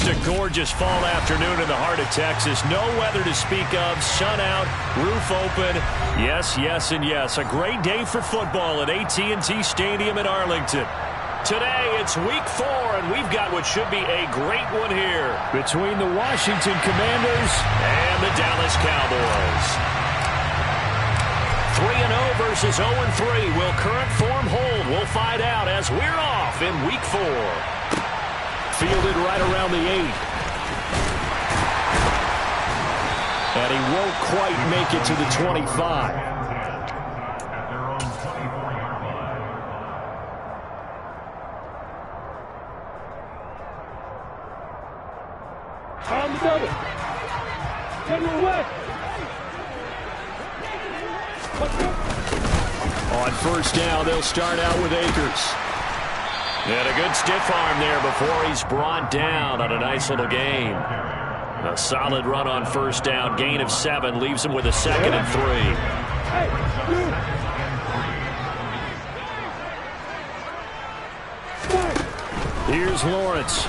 Just a gorgeous fall afternoon in the heart of Texas. No weather to speak of. Sun out, roof open. Yes, yes, and yes. A great day for football at AT&T Stadium in Arlington. Today, it's week 4, and we've got what should be a great one here between the Washington Commanders and the Dallas Cowboys. 3-0 versus 0-3. Will current form hold? We'll find out as we're off in week 4. Fielded right around the 8. And he won't quite make it to the 25. On the double. General West. On first down, they'll start out with Akers. And a good stiff arm there before he's brought down on a nice little gain. A solid run on first down. Gain of 7 leaves him with a 2nd and 3. Here's Lawrence.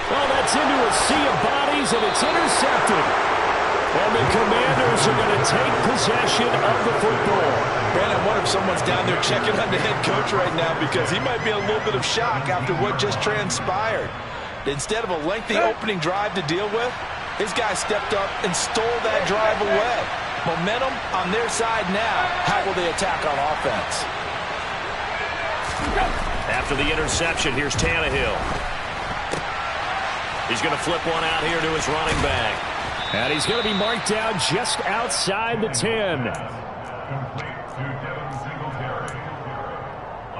Well, that's into a sea of bodies, and it's intercepted. And the Commanders are going to take possession of the football. Man, I wonder if someone's down there checking on the head coach right now because he might be in a little bit of shock after what just transpired. Instead of a lengthy opening drive to deal with, his guy stepped up and stole that drive away. Momentum on their side now. How will they attack on offense? After the interception, here's Tannehill. He's going to flip one out here to his running back. And he's going to be marked down just outside the 10. A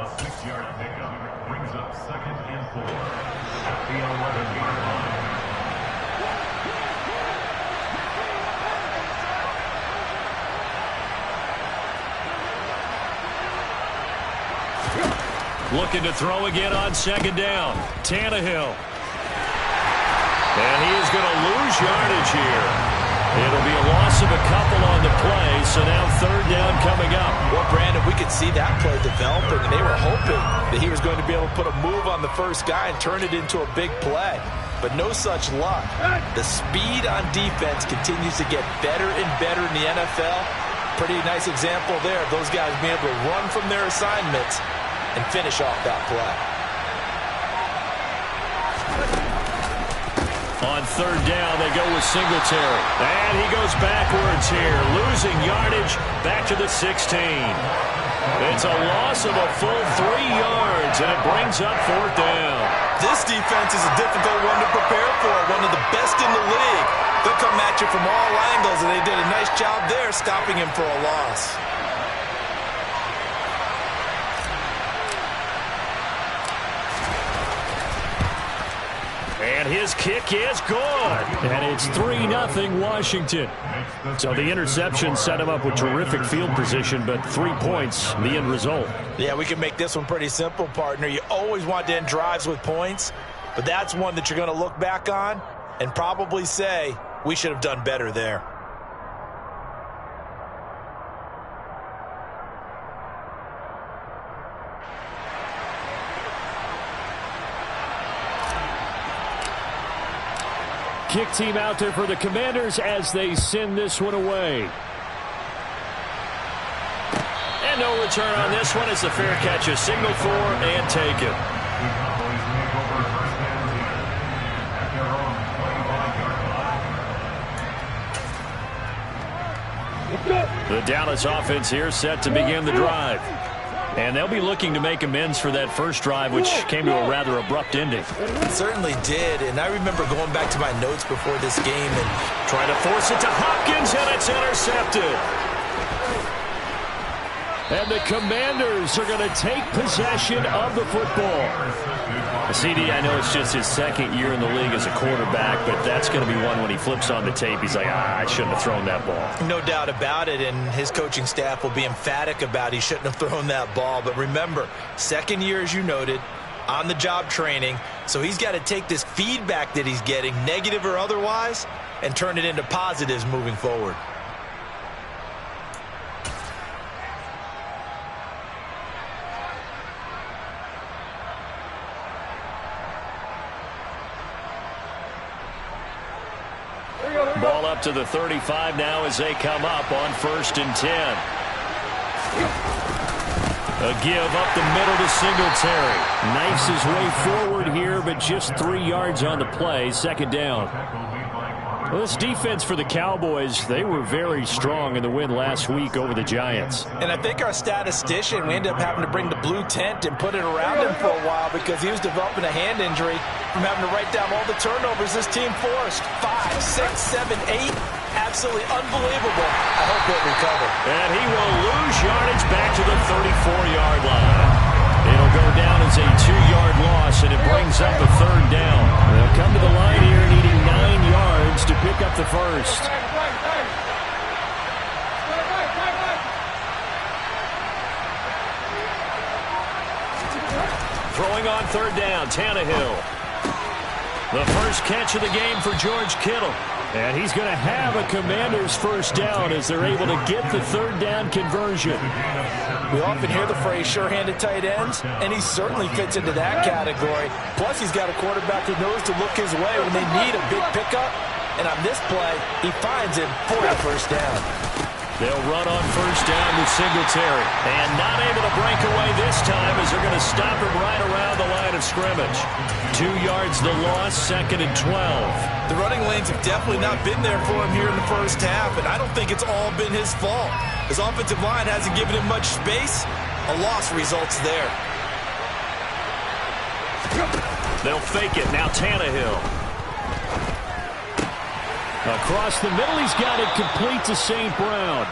6-yard pickup brings up 2nd and 4 at the 11-yard line. Looking to throw again on 2nd down. Tannehill. And he is going to lose yardage here. It'll be a loss of a couple on the play, so now 3rd down coming up. Well, Brandon, we could see that play developing, and they were hoping that he was going to be able to put a move on the first guy and turn it into a big play. But no such luck. The speed on defense continues to get better and better in the NFL. Pretty nice example there of those guys being able to run from their assignments and finish off that play. On 3rd down, they go with Singletary. And he goes backwards here, losing yardage back to the 16. It's a loss of a full 3 yards, and it brings up 4th down. This defense is a difficult one to prepare for, one of the best in the league. They'll come at you from all angles, and they did a nice job there stopping him for a loss. And his kick is good. And it's 3-0 Washington. So the interception set him up with terrific field position, but 3 points, the end result. Yeah, we can make this one pretty simple, partner. You always want to end drives with points, but that's one that you're going to look back on and probably say, we should have done better there. Kick team out there for the Commanders as they send this one away. And no return on this one as the fair catch is signaled for and taken. The Dallas offense here set to begin the drive. And they'll be looking to make amends for that first drive, which came to a rather abrupt ending. It certainly did, and I remember going back to my notes before this game and trying to force it to Hopkins, and it's intercepted. And the Commanders are going to take possession of the football. CD, I know it's just his 2nd year in the league as a quarterback, but that's going to be one when he flips on the tape. He's like, I shouldn't have thrown that ball. No doubt about it, and his coaching staff will be emphatic about he shouldn't have thrown that ball. But remember, 2nd year, as you noted, on-the-job training, so he's got to take this feedback that he's getting, negative or otherwise, and turn it into positives moving forward. up to the 35 now as they come up on 1st and 10. A give up the middle to Singletary. Knifes his way forward here, but just 3 yards on the play. 2nd down. Well, this defense for the Cowboys, they were very strong in the win last week over the Giants. And I think our statistician, we ended up having to bring the blue tent and put it around him for a while because he was developing a hand injury from having to write down all the turnovers this team forced. 5, 6, 7, 8. Absolutely unbelievable. I hope he'll recover. And he will lose yardage back to the 34-yard line. It'll go down as a 2-yard loss, and it brings up a 3rd down. They'll come to the line here needing 9 yards to pick up the first. Throwing on 3rd down, Tannehill. The first catch of the game for George Kittle. And he's going to have a Commanders' first down as they're able to get the 3rd down conversion. We often hear the phrase sure-handed tight ends, and he certainly fits into that category. Plus, he's got a quarterback who knows to look his way when they need a big pickup. And on this play, he finds him for the first down. They'll run on 1st down with Singletary. And not able to break away this time as they're going to stop him right around the line of scrimmage. 2 yards the loss, 2nd and 12. The running lanes have definitely not been there for him here in the first half, and I don't think it's all been his fault. His offensive line hasn't given him much space. A loss results there. They'll fake it. Now Tannehill. Across the middle, he's got it complete to St. Brown.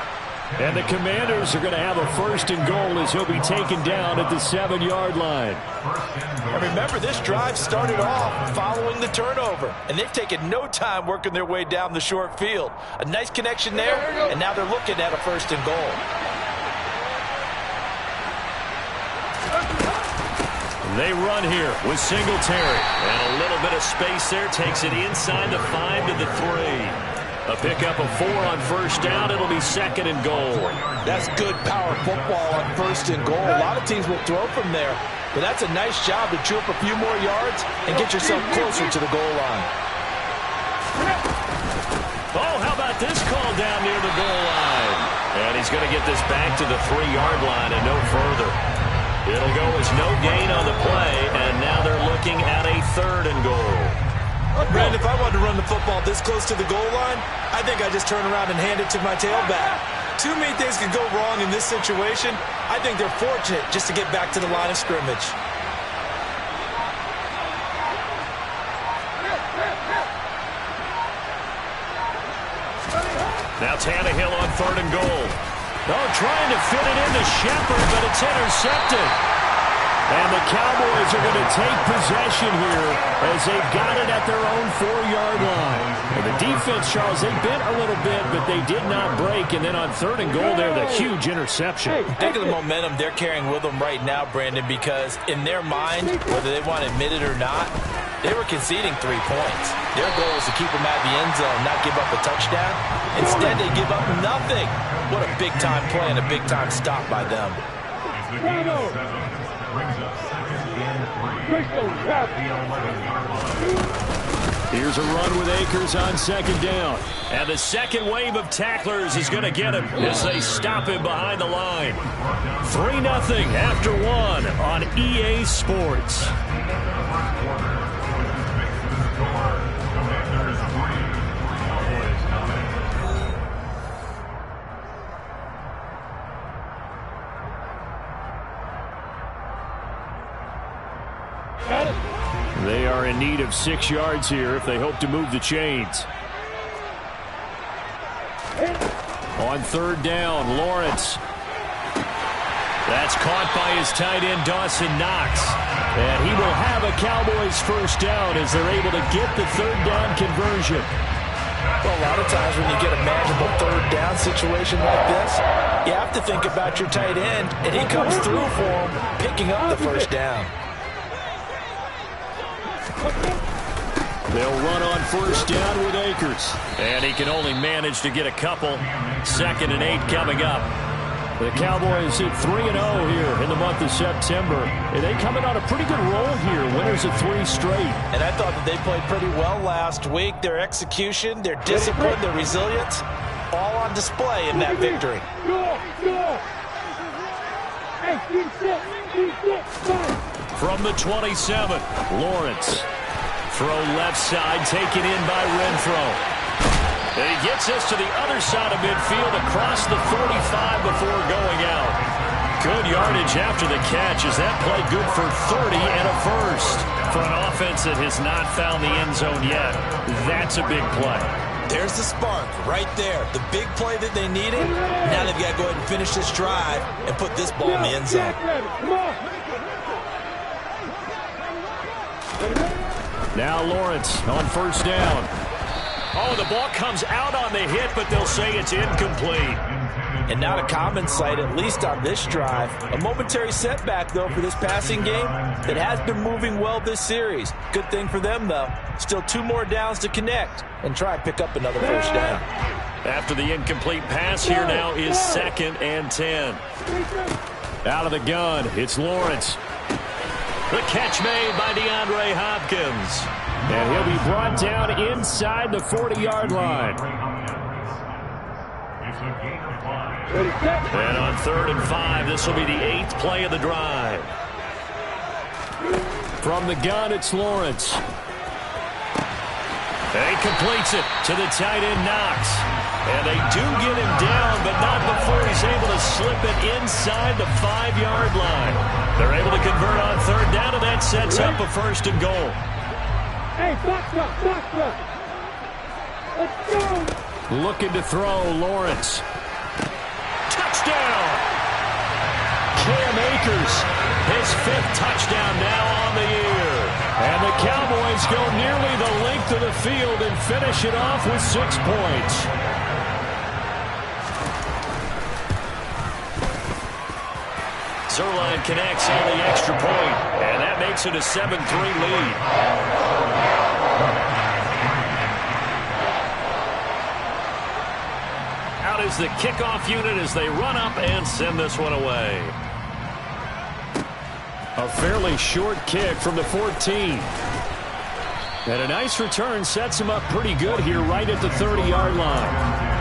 And the Commanders are going to have a 1st and goal as he'll be taken down at the 7-yard line. And remember, this drive started off following the turnover, and they've taken no time working their way down the short field. A nice connection there, and now they're looking at a 1st and goal. They run here with Singletary. And a little bit of space there takes it inside the 5 to the 3. A pickup of 4 on 1st down. It'll be 2nd and goal. That's good power football on 1st and goal. A lot of teams will throw from there, but that's a nice job to chew up a few more yards and get yourself closer to the goal line. Oh, how about this call down near the goal line? And he's going to get this back to the 3-yard line and no further. It'll go as no gain on the play, and now they're looking at a 3rd and goal. Brandon, if I wanted to run the football this close to the goal line, I think I just turn around and hand it to my tailback. Too many things could go wrong in this situation. I think they're fortunate just to get back to the line of scrimmage. Now Tannehill on 3rd and goal. Oh, trying to fit it into Shepard, but it's intercepted. And the Cowboys are going to take possession here as they've got it at their own 4-yard line. And the defense, Charles, they bent a little bit, but they did not break. And then on 3rd and goal there, the huge interception. Think of the momentum they're carrying with them right now, Brandon, because in their mind, whether they want to admit it or not, they were conceding 3 points. Their goal was to keep them out of the end zone, not give up a touchdown. Instead, they give up nothing. What a big-time play and a big-time stop by them. It's the gain of 7. Brings up 2nd and 3. Here's a run with Akers on 2nd down. And the second wave of tacklers is going to get him as they stop him behind the line. 3-0 after 1 on EA Sports. They are in need of 6 yards here if they hope to move the chains. On 3rd down, Lawrence. That's caught by his tight end, Dawson Knox. And he will have a Cowboys first down as they're able to get the 3rd down conversion. Well, a lot of times when you get a manageable 3rd down situation like this, you have to think about your tight end, and he comes through for him, picking up the first down. They'll run on 1st down with Akers. And he can only manage to get a couple. 2nd and 8 coming up. The Cowboys hit 3-0 here in the month of September. And they come in on a pretty good roll here. Winners of 3 straight. And I thought that they played pretty well last week. Their execution, their discipline, their resilience, all on display in that victory. From the 27, Lawrence. Throw left side, taken in by Renfro. And he gets us to the other side of midfield across the 45 before going out. Good yardage after the catch as that play good for 30 and a first. For an offense that has not found the end zone yet, that's a big play. There's the spark right there. The big play that they needed. Now they've got to go ahead and finish this drive and put this ball in the end zone. Now Lawrence on first down. Oh, the ball comes out on the hit, but they'll say it's incomplete. And not a common sight, at least on this drive. A momentary setback, though, for this passing game that has been moving well this series. Good thing for them, though. Still 2 more downs to connect and try and pick up another first down. After the incomplete pass, here now is 2nd and 10. Out of the gun, it's Lawrence. The catch made by DeAndre Hopkins. And he'll be brought down inside the 40-yard line. And on 3rd and 5, this will be the 8th play of the drive. From the gun, it's Lawrence. And he completes it to the tight end, Knox. And they do get him down, but not before he's able to slip it inside the 5-yard line. They're able to convert on 3rd down, and that sets up a 1st and goal. Hey, box up. Let's go. Looking to throw, Lawrence. Touchdown! Cam Akers, his 5th touchdown now on the year. And the Cowboys go nearly the length of the field and finish it off with 6 points. Zerline connects on the extra point, and that makes it a 7-3 lead. Out is the kickoff unit as they run up and send this one away. A fairly short kick from the 14. And a nice return sets him up pretty good here right at the 30-yard line.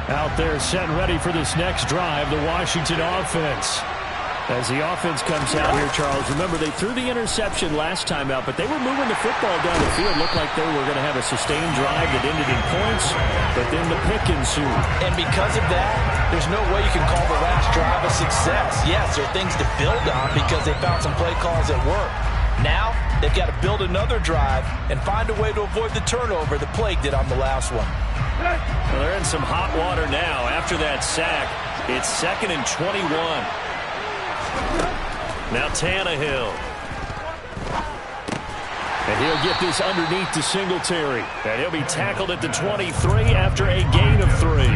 Out there set and ready for this next drive, the Washington offense. As the offense comes out here, Charles, remember they threw the interception last time out, but they were moving the football down the field. Looked like they were going to have a sustained drive that ended in points, but then the pick ensued. And because of that, there's no way you can call the last drive a success. Yes, there are things to build on because they found some play calls that work. Now, they've got to build another drive and find a way to avoid the turnover that plagued it on the last one. Well, they're in some hot water now. After that sack, it's 2nd and 21. Now Tannehill. And he'll get this underneath to Singletary. And he'll be tackled at the 23 after a gain of 3.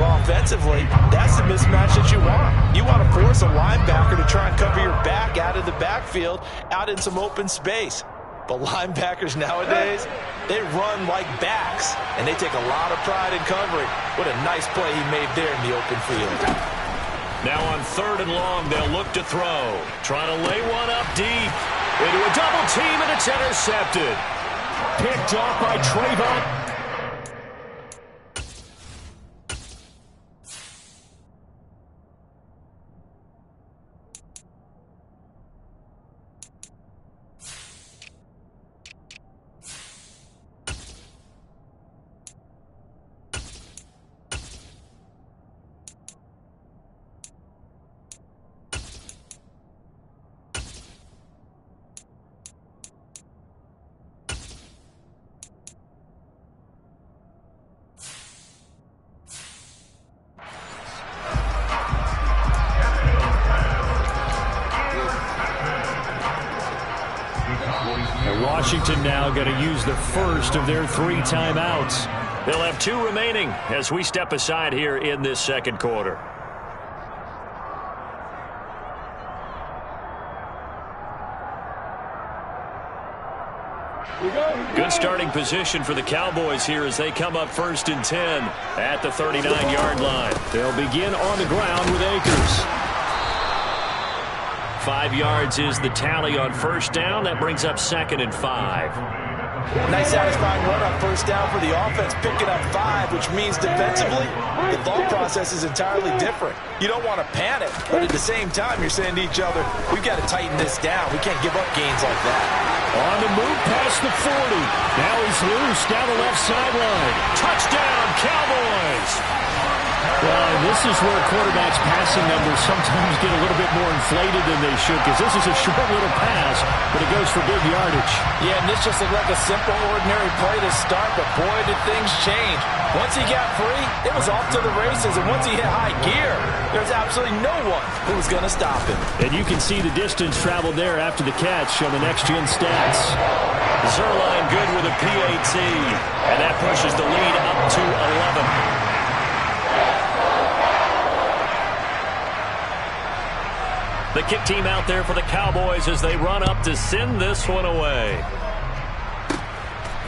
Well, offensively, that's the mismatch that you want. You want to force a linebacker to try and cover your back out of the backfield, out in some open space. But linebackers nowadays, they run like backs, and they take a lot of pride in covering. What a nice play he made there in the open field. Now on 3rd and long, they'll look to throw. Trying to lay one up deep. Into a double team, and it's intercepted. Picked off by Trayvon. Washington now going to use the first of their 3 timeouts. They'll have 2 remaining as we step aside here in this 2nd quarter. Good starting position for the Cowboys here as they come up 1st and 10 at the 39-yard line. They'll begin on the ground with Akers. 5 yards is the tally on 1st down. That brings up 2nd and 5. Nice satisfying run on 1st down for the offense, picking up 5, which means defensively, the thought process is entirely different. You don't want to panic, but at the same time, you're saying to each other, we've got to tighten this down. We can't give up gains like that. On the move past the 40. Now he's loose down the left sideline. Touchdown, Cowboys! Well, this is where quarterbacks' passing numbers sometimes get a little bit more inflated than they should, because this is a short little pass, but it goes for big yardage. Yeah, and this just looked like a simple, ordinary play to start, but boy, did things change. Once he got free, it was off to the races, and once he hit high gear, there's absolutely no one who was going to stop him. And you can see the distance traveled there after the catch on the next-gen stats. Zerline good with a PAT, and that pushes the lead up to 11. The kick team out there for the Cowboys as they run up to send this one away.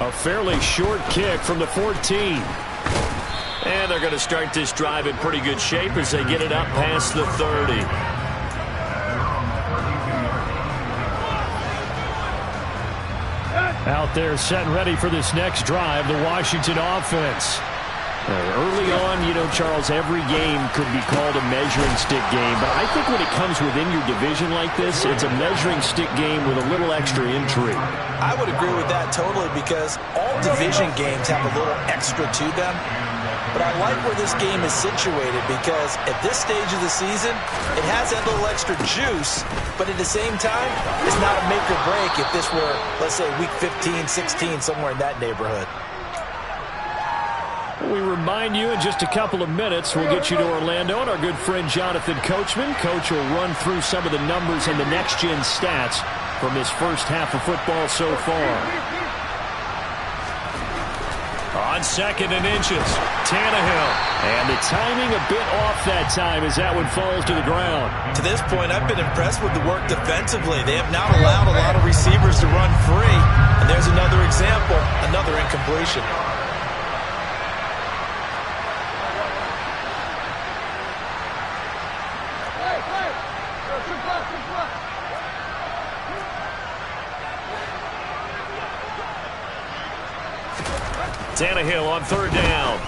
A fairly short kick from the 14. And they're going to start this drive in pretty good shape as they get it up past the 30. Out there set and ready for this next drive, the Washington offense. Early on, you know, Charles, every game could be called a measuring stick game. But I think when it comes within your division like this, it's a measuring stick game with a little extra intrigue. I would agree with that totally, because all division games have a little extra to them. But I like where this game is situated, because at this stage of the season, it has that little extra juice. But at the same time, it's not a make or break if this were, let's say, week 15, 16, somewhere in that neighborhood. We remind you in just a couple of minutes, we'll get you to Orlando and our good friend Jonathan Coachman. Coach will run through some of the numbers and the next-gen stats from this first half of football so far. On 2nd and inches, Tannehill. And the timing a bit off that time as that one falls to the ground. To this point, I've been impressed with the work defensively. They have not allowed a lot of receivers to run free. And there's another example, another incompletion. Tannehill on 3rd down.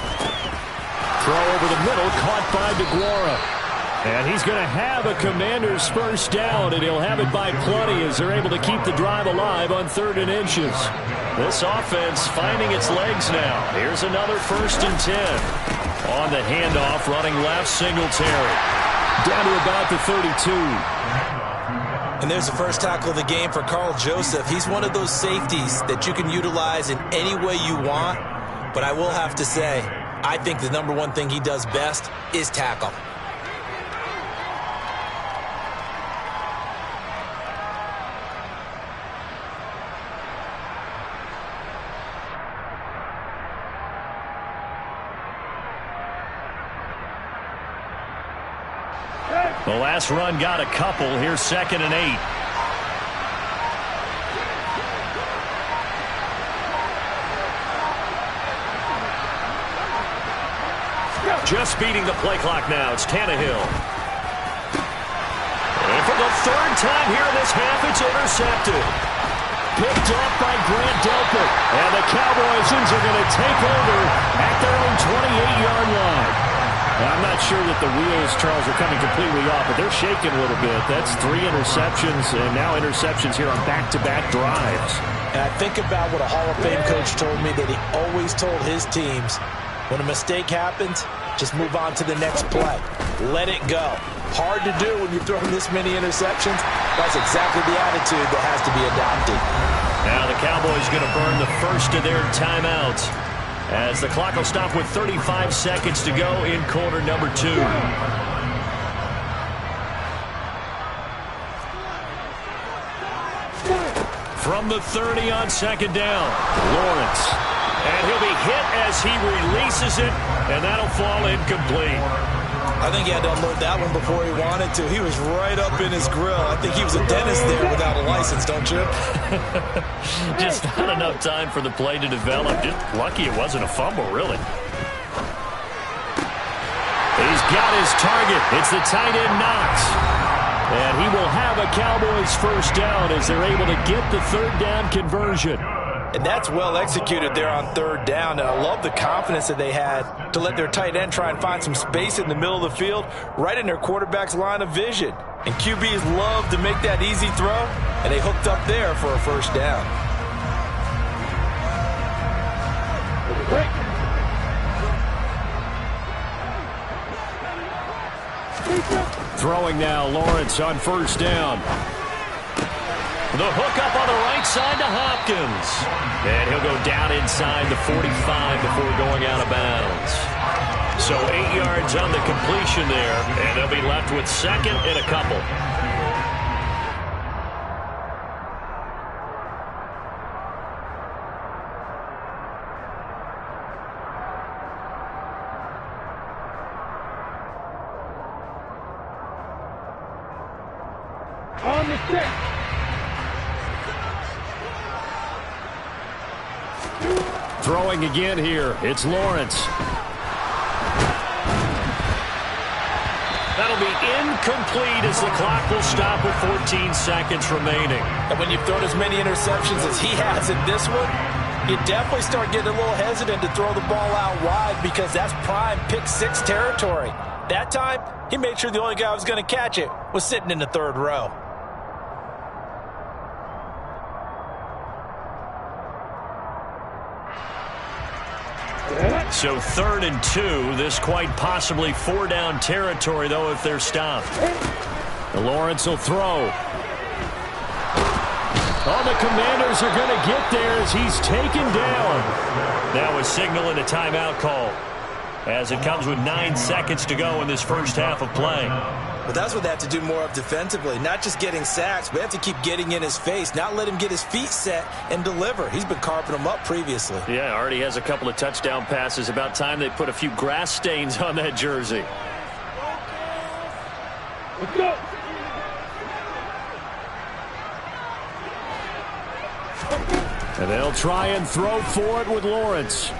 Throw over the middle, caught by DeGuara. And he's going to have a Commanders first down, and he'll have it by plenty as they're able to keep the drive alive on 3rd and inches. This offense finding its legs now. Here's another 1st and 10. On the handoff, running left, Singletary. Down to about the 32. And there's the first tackle of the game for Carl Joseph. He's one of those safeties that you can utilize in any way you want. But I will have to say, I think the number one thing he does best is tackle. The last run got a couple. Here's 2nd and 8. Just beating the play clock now. It's Tannehill. And for the 3rd time here in this half, it's intercepted. Picked off by Grant Delpit. And the Cowboys are going to take over at their own 28-yard line. Now, I'm not sure that the wheels, Charles, are coming completely off, but they're shaking a little bit. That's 3 interceptions, and now interceptions here on back-to-back drives. And I think about what a Hall of Fame coach told me that he always told his teams, when a mistake happens, just move on to the next play. Let it go. Hard to do when you're throwing this many interceptions. That's exactly the attitude that has to be adopted. Now the Cowboys going to burn the first of their timeouts, as the clock will stop with 35 seconds to go in quarter number 2. From the 30 on 2nd down, Lawrence. And he'll be hit as he releases it, and that'll fall incomplete. I think he had to unload that one before he wanted to. He was right up in his grill. I think he was a dentist there without a license, don't you? Just not enough time for the play to develop. Just lucky it wasn't a fumble, really. He's got his target. It's the tight end Knox. And he will have a Cowboys first down as they're able to get the third down conversion. And that's well executed there on third down. And I love the confidence that they had to let their tight end try and find some space in the middle of the field, right in their quarterback's line of vision. And QBs love to make that easy throw, and they hooked up there for a first down. Throwing now, Lawrence on first down. The hook up on the right side to Hopkins. And he'll go down inside the 45 before going out of bounds. So 8 yards on the completion there, and they'll be left with second and a couple. On the stick. Throwing again here. It's Lawrence. That'll be incomplete as the clock will stop with 14 seconds remaining. And when you've thrown as many interceptions as he has in this one, you definitely start getting a little hesitant to throw the ball out wide because that's prime pick six territory. That time, he made sure the only guy who was going to catch it was sitting in the third row. So 3rd and 2. This quite possibly 4-down territory, though, if they're stopped. Lawrence will throw. Oh, the Commanders are going to get there as he's taken down. That was signaling a timeout call as it comes with 9 seconds to go in this first half of play. But that's what they have to do more of defensively. Not just getting sacks, but they have to keep getting in his face, not let him get his feet set and deliver. He's been carving them up previously. Yeah, already has a couple of touchdown passes. About time they put a few grass stains on that jersey. Let's go. And they'll try and throw for it with Lawrence.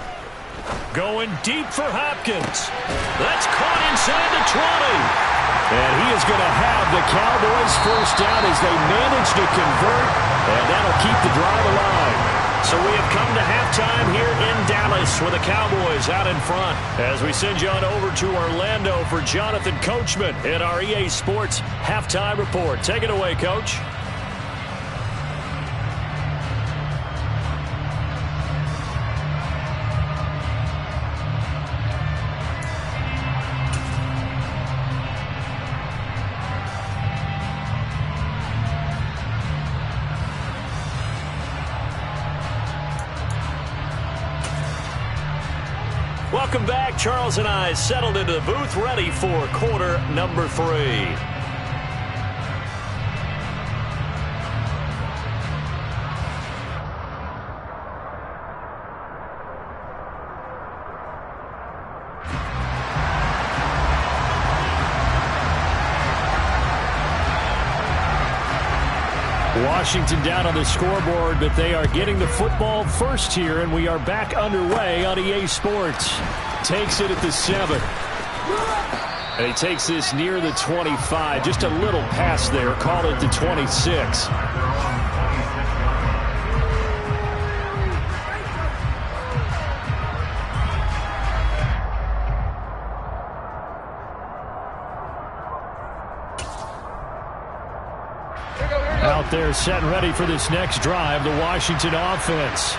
Going deep for Hopkins. That's caught inside the 20. And he is going to have the Cowboys first down as they manage to convert, and that'll keep the drive alive. So we have come to halftime here in Dallas with the Cowboys out in front. As we send you on over to Orlando for Jonathan Coachman in our EA Sports Halftime Report. Take it away, Coach. Welcome back. Charles and I settled into the booth, ready for quarter number 3. Washington down on the scoreboard, but they are getting the football first here, and we are back underway on EA Sports. Takes it at the 7. And he takes this near the 25. Just a little pass there. Call it the 26. Out there set and ready for this next drive, the Washington offense.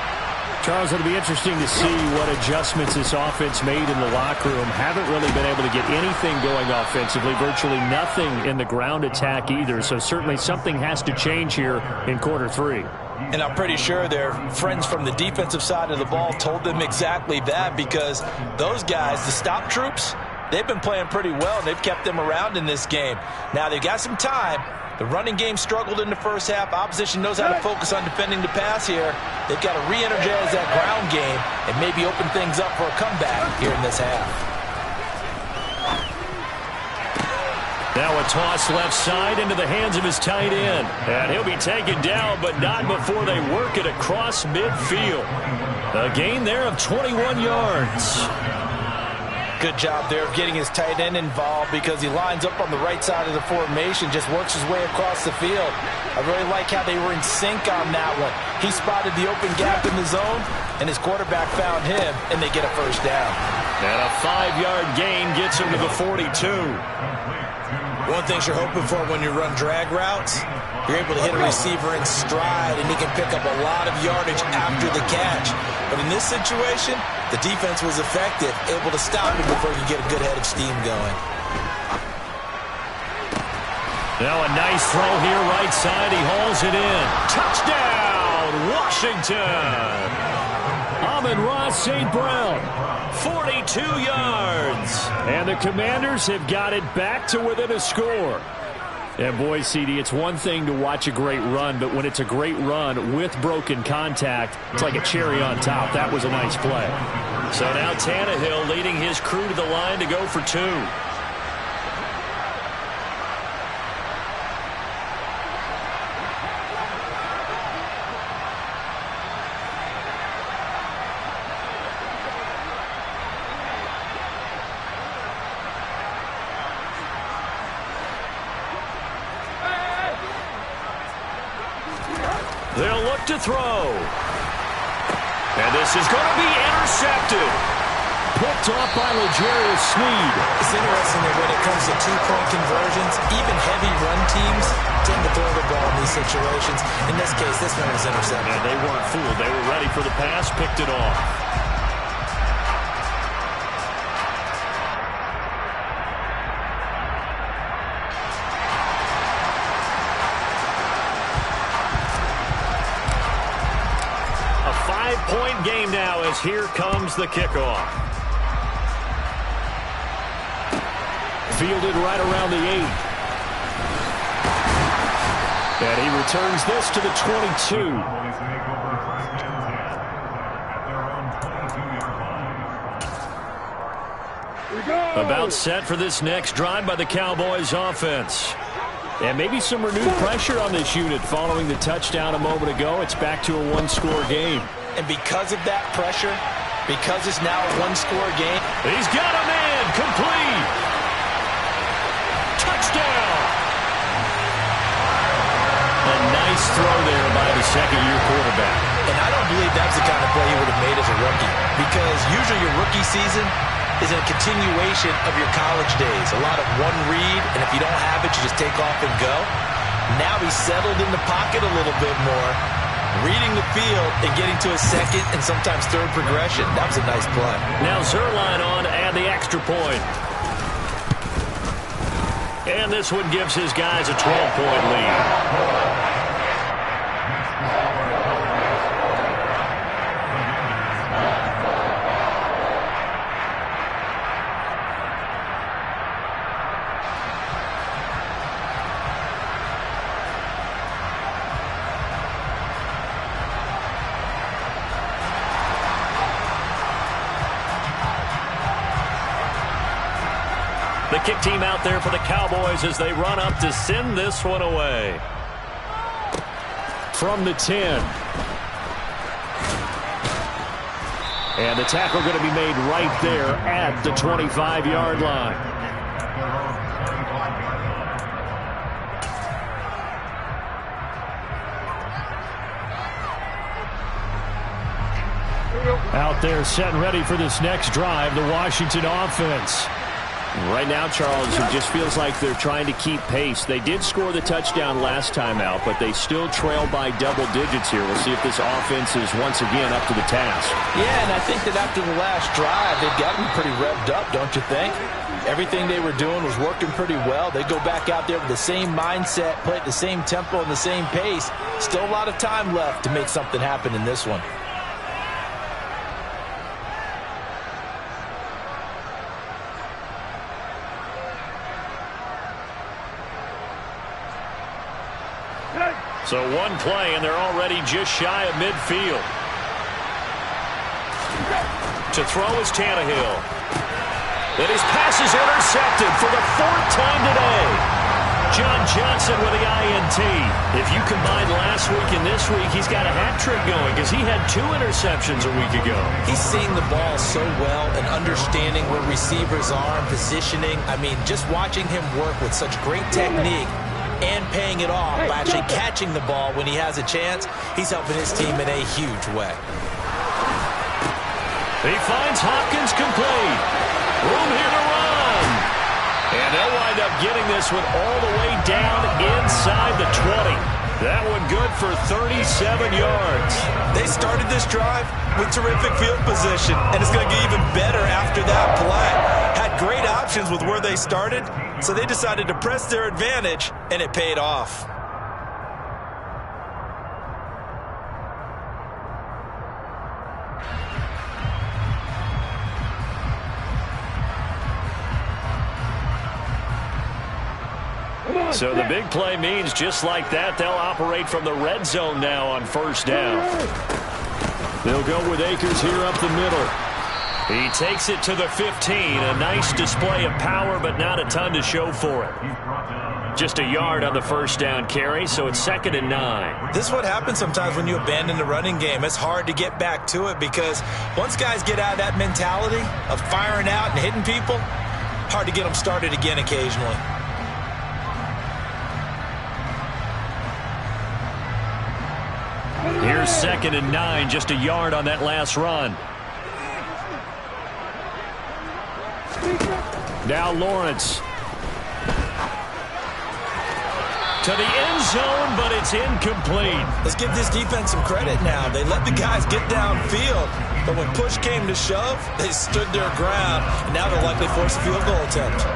Charles, it'll be interesting to see what adjustments this offense made in the locker room. Haven't really been able to get anything going offensively, virtually nothing in the ground attack either. So certainly something has to change here in quarter 3. And I'm pretty sure their friends from the defensive side of the ball told them exactly that, because those guys, the stop troops, they've been playing pretty well. They've kept them around in this game. Now they've got some time. The running game struggled in the first half. Opposition knows how to focus on defending the pass here. They've got to re-energize that ground game and maybe open things up for a comeback here in this half. Now a toss left side into the hands of his tight end. And he'll be taken down, but not before they work it across midfield. A gain there of 21 yards. Good job there of getting his tight end involved because he lines up on the right side of the formation, just works his way across the field. I really like how they were in sync on that one. He spotted the open gap in the zone, and his quarterback found him, and they get a first down. And a 5-yard gain gets him to the 42. One thing you're hoping for when you run drag routes, you're able to hit a receiver in stride, and he can pick up a lot of yardage after the catch. But in this situation, the defense was effective, able to stop him before he could get a good head of steam going. Now a nice throw here, right side. He hauls it in. Touchdown, Washington! Amon-Ra St. Brown, 42 yards. And the Commanders have got it back to within a score. And boy, CD, it's one thing to watch a great run, but when it's a great run with broken contact, it's like a cherry on top. That was a nice play. So now Tannehill leading his crew to the line to go for 2. They'll look to throw. And this is going to be intercepted. Picked off by L'Jarius Sneed. It's interesting that when it comes to two-point conversions, even heavy run teams tend to throw the ball in these situations. In this case, this one was intercepted. And they weren't fooled. They were ready for the pass, picked it off. Point game now as here comes the kickoff. Fielded right around the 8. And he returns this to the 22. About set for this next drive by the Cowboys offense. And maybe some renewed pressure on this unit following the touchdown a moment ago. It's back to a one-score game. And because of that pressure, because it's now a one-score game. He's got a man, complete. Touchdown. A nice throw there by the second-year quarterback. And I don't believe that's the kind of play he would have made as a rookie. Because usually your rookie season is a continuation of your college days. A lot of one read, and if you don't have it, you just take off and go. Now he's settled in the pocket a little bit more, reading the field and getting to a second and sometimes third progression. That was a nice play. Now Zerline on to add the extra point. And this one gives his guys a 12-point lead. The kick team out there for the Cowboys as they run up to send this one away. From the 10. And the tackle going to be made right there at the 25-yard line. Out there set and ready for this next drive, the Washington offense. Right now, Charles, it just feels like they're trying to keep pace. They did score the touchdown last time out, but they still trail by double digits here. We'll see if this offense is once again up to the task. Yeah, and I think that after the last drive, they've got to be pretty revved up, don't you think? Everything they were doing was working pretty well. They go back out there with the same mindset, play at the same tempo and the same pace. Still a lot of time left to make something happen in this one. So one play, and they're already just shy of midfield. To throw is Tannehill. And his pass is intercepted for the 4th time today. John Johnson with the INT. If you combine last week and this week, he's got a hat trick going because he had 2 interceptions a week ago. He's seeing the ball so well and understanding where receivers are and positioning. I mean, just watching him work with such great technique and paying it off by actually catching the ball when he has a chance, he's helping his team in a huge way. He finds Hopkins complete. Room here to run. And they'll wind up getting this one all the way down inside the 20. That one good for 37 yards. They started this drive with terrific field position, and it's going to get even better after that play. Had great options with where they started, so they decided to press their advantage, and it paid off. So the big play means just like that, they'll operate from the red zone now on 1st down. They'll go with Akers here up the middle. He takes it to the 15. A nice display of power, but not a ton to show for it. Just a yard on the 1st down carry, so it's 2nd and 9. This is what happens sometimes when you abandon the running game. It's hard to get back to it because once guys get out of that mentality of firing out and hitting people, hard to get them started again occasionally. Here's 2nd and 9, just a yard on that last run. Now Lawrence. To the end zone, but it's incomplete. Let's give this defense some credit now. They let the guys get downfield, but when push came to shove, they stood their ground, and now they'll likely force a field goal attempt.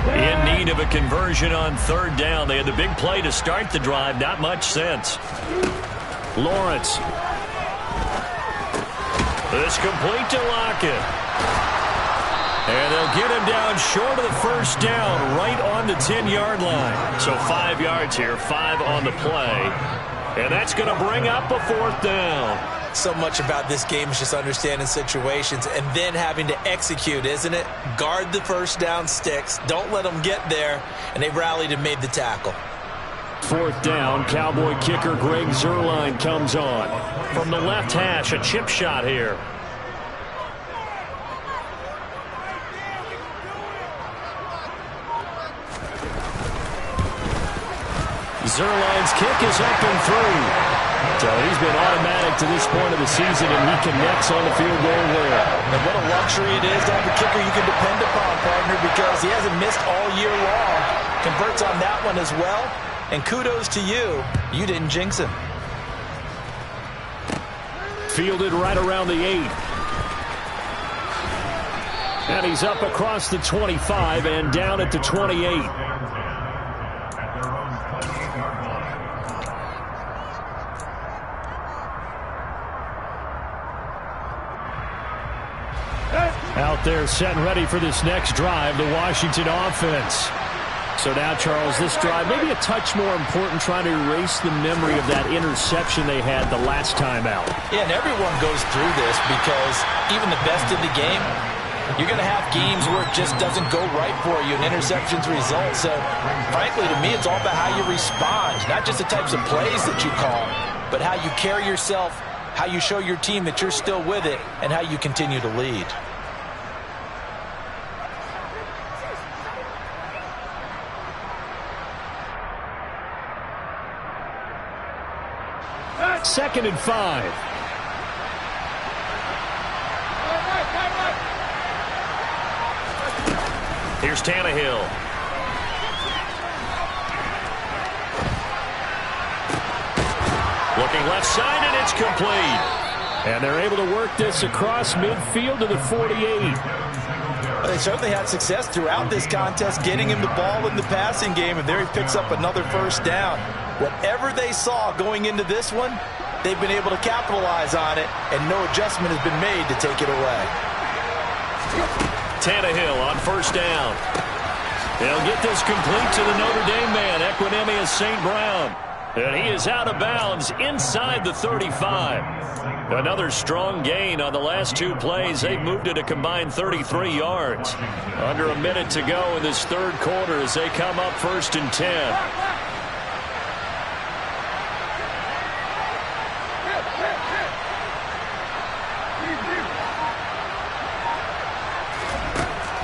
In need of a conversion on 3rd down. They had the big play to start the drive. Not much sense. Lawrence. This complete to Lockett. And they'll get him down short of the 1st down, right on the 10-yard line. So 5 yards here, 5 on the play. And that's going to bring up a 4th down. So much about this game is just understanding situations and then having to execute, isn't it? Guard the 1st down sticks. Don't let them get there. And they rallied and made the tackle. 4th down, Cowboy kicker Greg Zuerlein comes on. From the left hash, a chip shot here. Zuerlein's kick is up and through. So he's been automatic to this point of the season, and he connects on the field goal there. And what a luxury it is to have a kicker you can depend upon, partner, because he hasn't missed all year long. Converts on that one as well. And kudos to you. You didn't jinx him. Fielded right around the 8. And he's up across the 25 and down at the 28. Out there set and ready for this next drive, the Washington offense. So now, Charles, this drive maybe a touch more important, trying to erase the memory of that interception they had the last time out. Yeah, and everyone goes through this because even the best in the game, you're going to have games where it just doesn't go right for you, and interceptions result. So, frankly, to me, it's all about how you respond, not just the types of plays that you call, but how you carry yourself, how you show your team that you're still with it, and how you continue to lead. 2nd and 5. Here's Tannehill. Looking left side, and it's complete. And they're able to work this across midfield to the 48. They certainly had success throughout this contest getting him the ball in the passing game, and there he picks up another 1st down. Whatever they saw going into this one, they've been able to capitalize on it, and no adjustment has been made to take it away. Tannehill on 1st down. They'll get this complete to the Notre Dame man, Equinemius St. Brown. And he is out of bounds inside the 35. Another strong gain on the last 2 plays. They've moved it a combined 33 yards. Under a minute to go in this third quarter as they come up 1st and 10.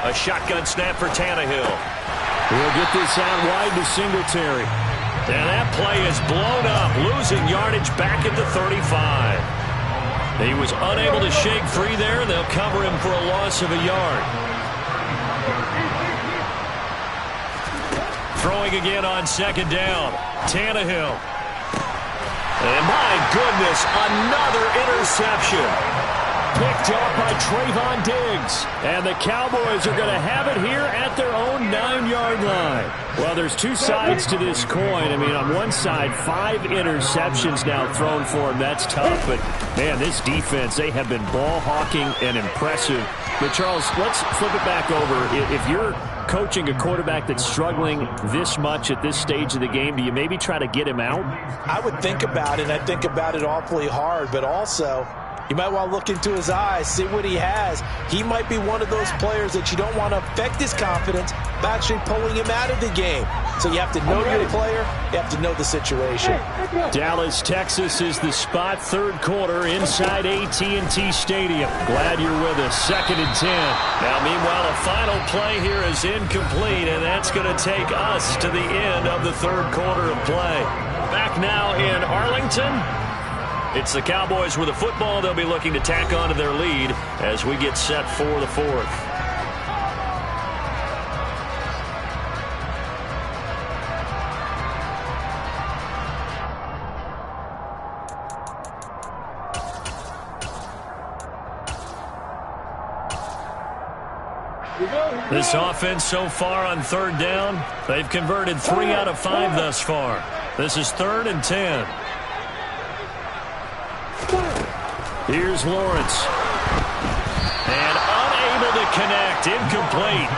A shotgun snap for Tannehill. We'll get this out wide to Singletary. And that play is blown up, losing yardage back at the 35. He was unable to shake free there. They'll cover him for a loss of a yard. Throwing again on 2nd down. Tannehill. And my goodness, another interception. Picked up by Trayvon Diggs. And the Cowboys are going to have it here at their own 9-yard line. Well, there's 2 sides to this coin. I mean, on one side, 5 interceptions now thrown for him. That's tough. But, man, this defense, they have been ball hawking and impressive. But, Charles, let's flip it back over. If you're coaching a quarterback that's struggling this much at this stage of the game, do you maybe try to get him out? I would think about it, and I think about it awfully hard. But also, you might want to look into his eyes, see what he has. He might be one of those players that you don't want to affect his confidence by actually pulling him out of the game. So you have to know your player. You have to know the situation. Dallas, Texas is the spot. 3rd quarter inside AT&T Stadium. Glad you're with us. 2nd and 10. Now, meanwhile, a final play here is incomplete, and that's going to take us to the end of the 3rd quarter of play. Back now in Arlington. It's the Cowboys with the football. They'll be looking to tack on to their lead as we get set for the 4th. This offense so far on 3rd down, they've converted 3 out of 5 thus far. This is 3rd and 10. Here's Lawrence. And unable to connect. Incomplete.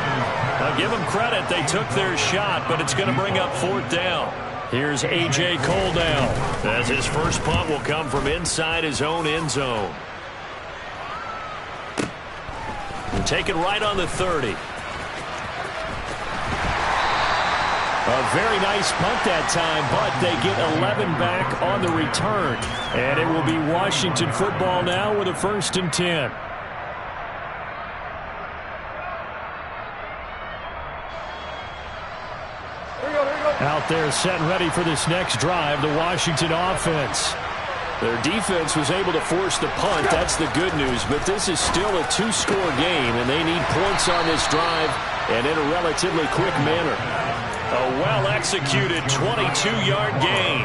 I'll give them credit. They took their shot, but it's going to bring up 4th down. Here's A.J. Cole down, as his first punt will come from inside his own end zone. And take it right on the 30. A very nice punt that time, but they get 11 back on the return. And it will be Washington football now with a 1st and 10. Out there set and ready for this next drive, the Washington offense. Their defense was able to force the punt. That's the good news. But this is still a 2-score game, and they need points on this drive and in a relatively quick manner. A well-executed 22-yard gain.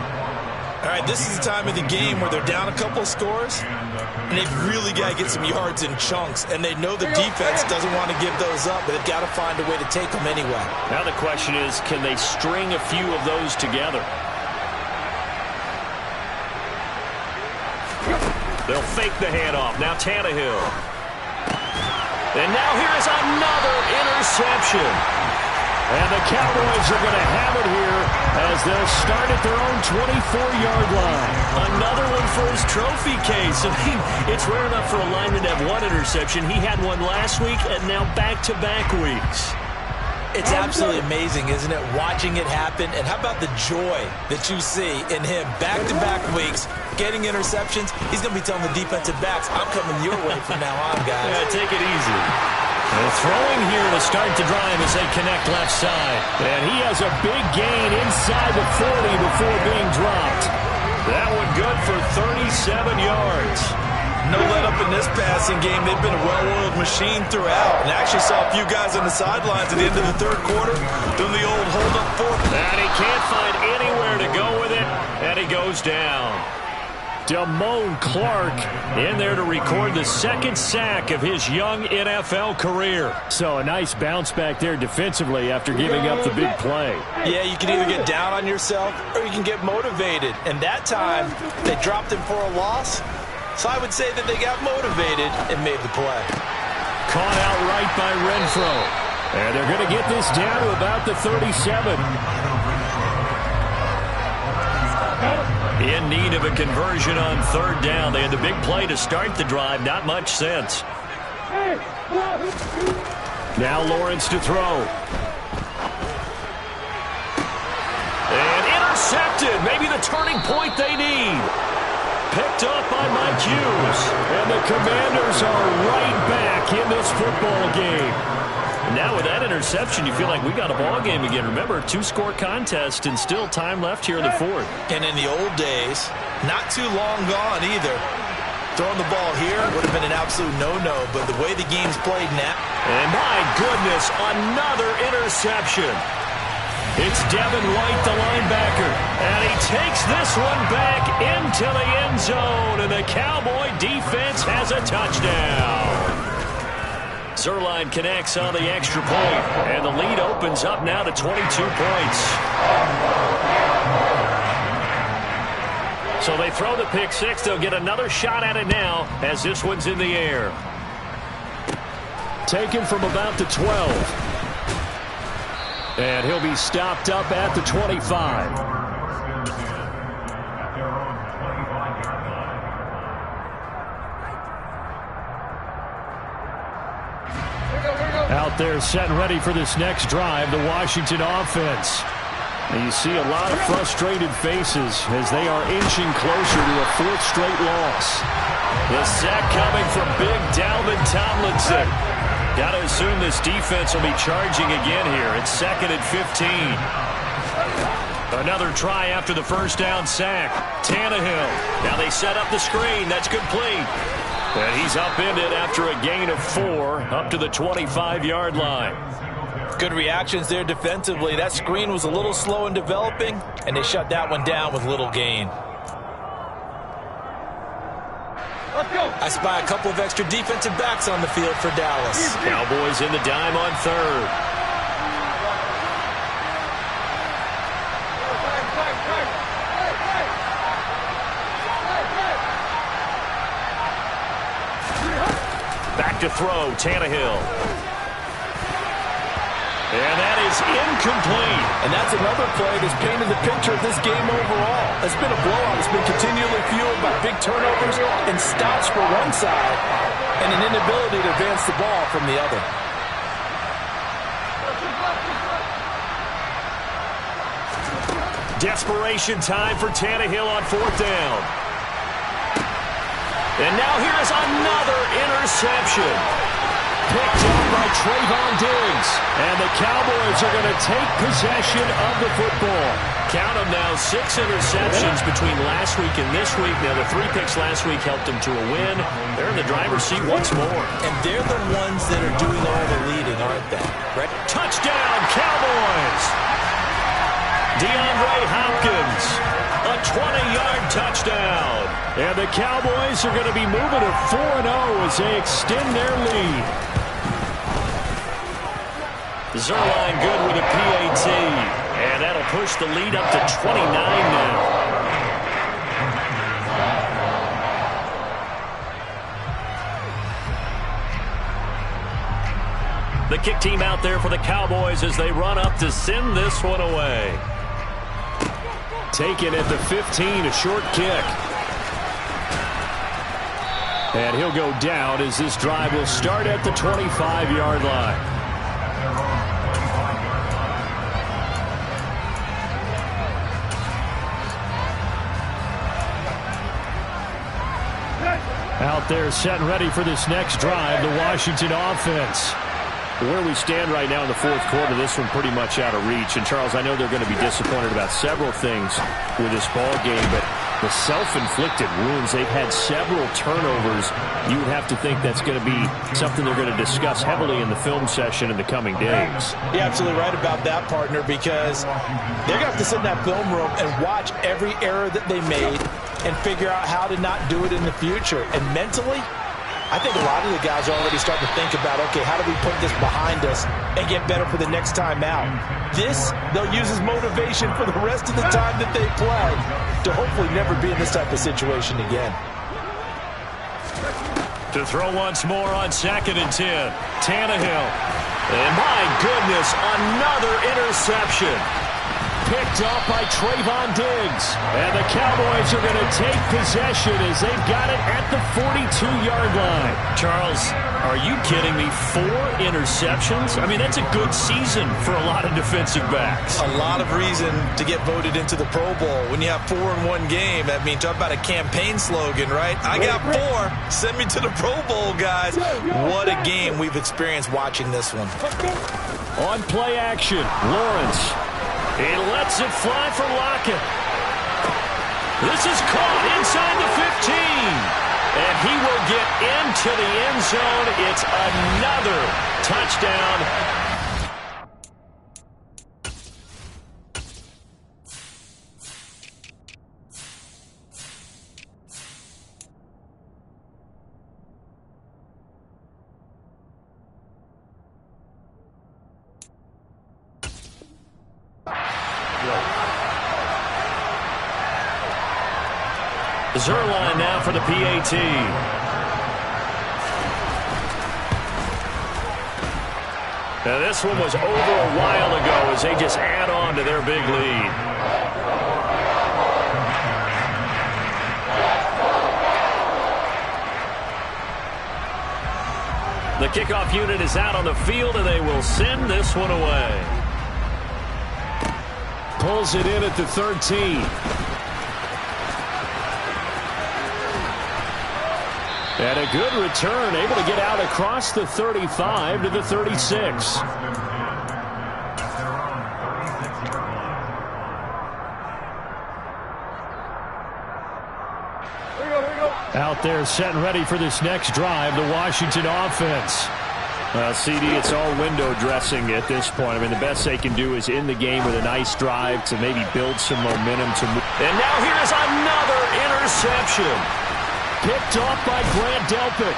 All right, this is the time of the game where they're down a couple of scores, and they've really got to get some yards in chunks, and they know the defense doesn't want to give those up, but they've got to find a way to take them anyway. Now the question is, can they string a few of those together? They'll fake the handoff. Now Tannehill. And now here is another interception. And the Cowboys are going to have it here as they'll start at their own 24-yard line. Another one for his trophy case. I mean, it's rare enough for a lineman to have one interception. He had one last week and now back-to-back weeks. It's absolutely amazing, isn't it, watching it happen? And how about the joy that you see in him back-to-back weeks, getting interceptions? He's going to be telling the defensive backs, I'm coming your way from now on, guys. Yeah, take it easy. And throwing here to start the drive as they connect left side. And he has a big gain inside the 40 before being dropped. That one good for 37 yards. No let-up in this passing game. They've been a well-oiled machine throughout. And I actually saw a few guys on the sidelines at the end of the 3rd quarter doing the old hold-up 4th. And he can't find anywhere to go with it, and he goes down. Damone Clark in there to record the 2nd sack of his young NFL career. So a nice bounce back there defensively after giving up the big play. Yeah, you can either get down on yourself or you can get motivated. And that time, they dropped him for a loss. So I would say that they got motivated and made the play. Caught out right by Renfro. And they're going to get this down to about the 37. In need of a conversion on third down. They had the big play to start the drive. Not much sense. Now Lawrence to throw. And intercepted. Maybe the turning point they need. Picked up by Mike Hughes. And the Commanders are right back in this football game. Now with that interception, you feel like we got a ball game again. Remember, 2-score contest and still time left here in the fourth. And in the old days, not too long gone either. Throwing the ball here would have been an absolute no-no, but the way the game's played now. And my goodness, another interception. It's Devin White, the linebacker, and he takes this one back into the end zone, and the Cowboy defense has a touchdown. Zerline connects on the extra point, and the lead opens up now to 22 points. So they throw the pick six. They'll get another shot at it now as this one's in the air. Taken from about the 12. And he'll be stopped up at the 25. Out there set and ready for this next drive, the Washington offense. And you see a lot of frustrated faces as they are inching closer to a fourth straight loss. The sack coming from big Dalvin Tomlinson. Got to assume this defense will be charging again here. It's 2nd and 15. Another try after the first down sack. Tannehill. Now they set up the screen. That's complete. And he's upended after a gain of 4 up to the 25-yard line. Good reactions there defensively. That screen was a little slow in developing, and they shut that one down with little gain. I spy a couple of extra defensive backs on the field for Dallas. Cowboys in the dime on third. Back to throw, Tannehill. And that is incomplete. And that's another play that's painted the picture of this game overall. It's been a blowout. It's been continually fueled by big turnovers and stops for one side and an inability to advance the ball from the other. Desperation time for Tannehill on fourth down. And now here's another interception. Picked up by Trayvon Diggs. And the Cowboys are going to take possession of the football. Count them now, 6 interceptions between last week and this week. Now, the 3 picks last week helped them to a win. They're in the driver's seat once more. And they're the ones that are doing all the leading, aren't they? Right? Touchdown, Cowboys! DeAndre Hopkins, a 20-yard touchdown. And the Cowboys are going to be moving to 4-0 as they extend their lead. Zerline good with a PAT. And that'll push the lead up to 29 now. The kick team out there for the Cowboys as they run up to send this one away. Taken at the 15, a short kick. And he'll go down as this drive will start at the 25-yard line. Out there set and ready for this next drive, the Washington offense. Where we stand right now in the fourth quarter, this one pretty much out of reach. And, Charles, I know they're going to be disappointed about several things with this ball game, but the self-inflicted wounds, they've had several turnovers. You would have to think that's going to be something they're going to discuss heavily in the film session in the coming days. You're absolutely right about that, partner, because they're going to have to sit in that film room and watch every error that they made and figure out how to not do it in the future. And mentally, I think a lot of the guys are already starting to think about, okay, how do we put this behind us and get better for the next time out? This, they'll use as motivation for the rest of the time that they play to hopefully never be in this type of situation again. To throw once more on 2nd and 10. Tannehill. And my goodness, another interception. picked off by Trayvon Diggs. And the Cowboys are going to take possession as they've got it at the 42-yard line. Charles, are you kidding me? 4 interceptions? I mean, that's a good season for a lot of defensive backs. A lot of reason to get voted into the Pro Bowl. When you have 4 in one game, I mean, talk about a campaign slogan, right? I got 4. Send me to the Pro Bowl, guys. What a game we've experienced watching this one. On play action, Lawrence. He lets it fly for Lockett. This is caught inside the 15. And he will get into the end zone. It's another touchdown. Zerline now for the PAT. Now this one was over a while ago as they just add on to their big lead. The kickoff unit is out on the field and they will send this one away. Pulls it in at the 13. And a good return, able to get out across the 35 to the 36. Out there set and ready for this next drive, the Washington offense. CD, it's all window dressing at this point. I mean, the best they can do is in the game with a nice drive to maybe build some momentum to move. And now here's another interception. Picked off by Grant Delpit.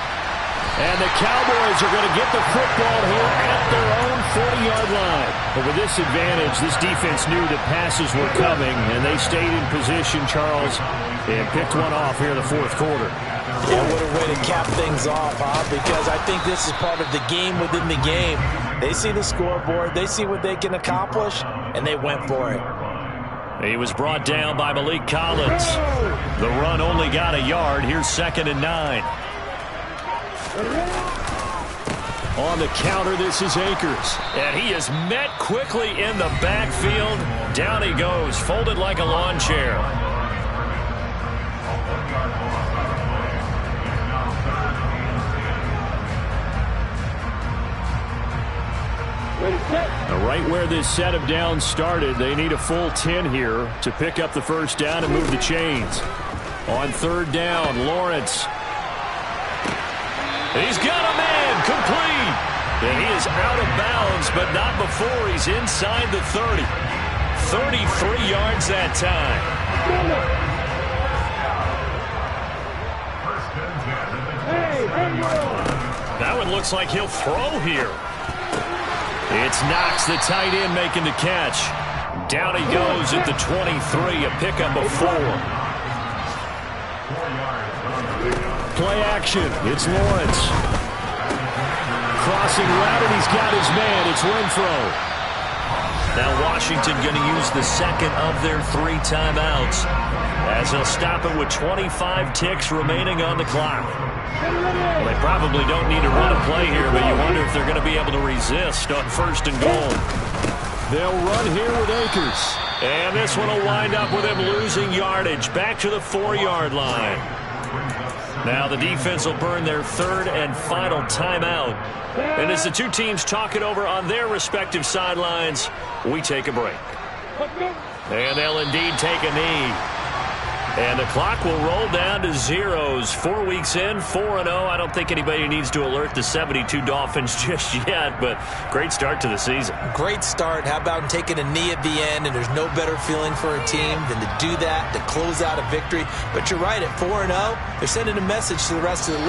And the Cowboys are going to get the football here at their own 40-yard line. But with this advantage, this defense knew that passes were coming, and they stayed in position, Charles, and picked one off here in the fourth quarter. Yeah, what a way to cap things off, huh? Because I think this is part of the game within the game. They see the scoreboard, they see what they can accomplish, and they went for it. He was brought down by Malik Collins. The run only got a yard. Here's 2nd and 9. On the counter, this is Akers. And he is met quickly in the backfield. Down he goes, folded like a lawn chair. Right where this set of downs started, they need a full 10 here to pick up the first down and move the chains. On 3rd down, Lawrence. He's got a man, complete. And he is out of bounds, but not before he's inside the 30. 33 yards that time. That one looks like he'll throw here. It's Knox, the tight end, making the catch. Down he goes at the 23, a pickup of 4. Play action. It's Lawrence. Crossing route, and he's got his man. It's Renfro. Now Washington going to use the second of their 3 timeouts as they'll stop it with 25 ticks remaining on the clock. Well, they probably don't need to run a play here, but you wonder if they're going to be able to resist on 1st and goal. They'll run here with Akers. And this one will wind up with him losing yardage back to the 4-yard line. Now the defense will burn their 3rd and final timeout. And as the two teams talk it over on their respective sidelines, we take a break. And they'll indeed take a knee. And the clock will roll down to zeros. 4 weeks in, 4-0. I don't think anybody needs to alert the 72 Dolphins just yet, but great start to the season. Great start. How about taking a knee at the end, and there's no better feeling for a team than to do that, to close out a victory. But you're right, at 4-0, they're sending a message to the rest of the league.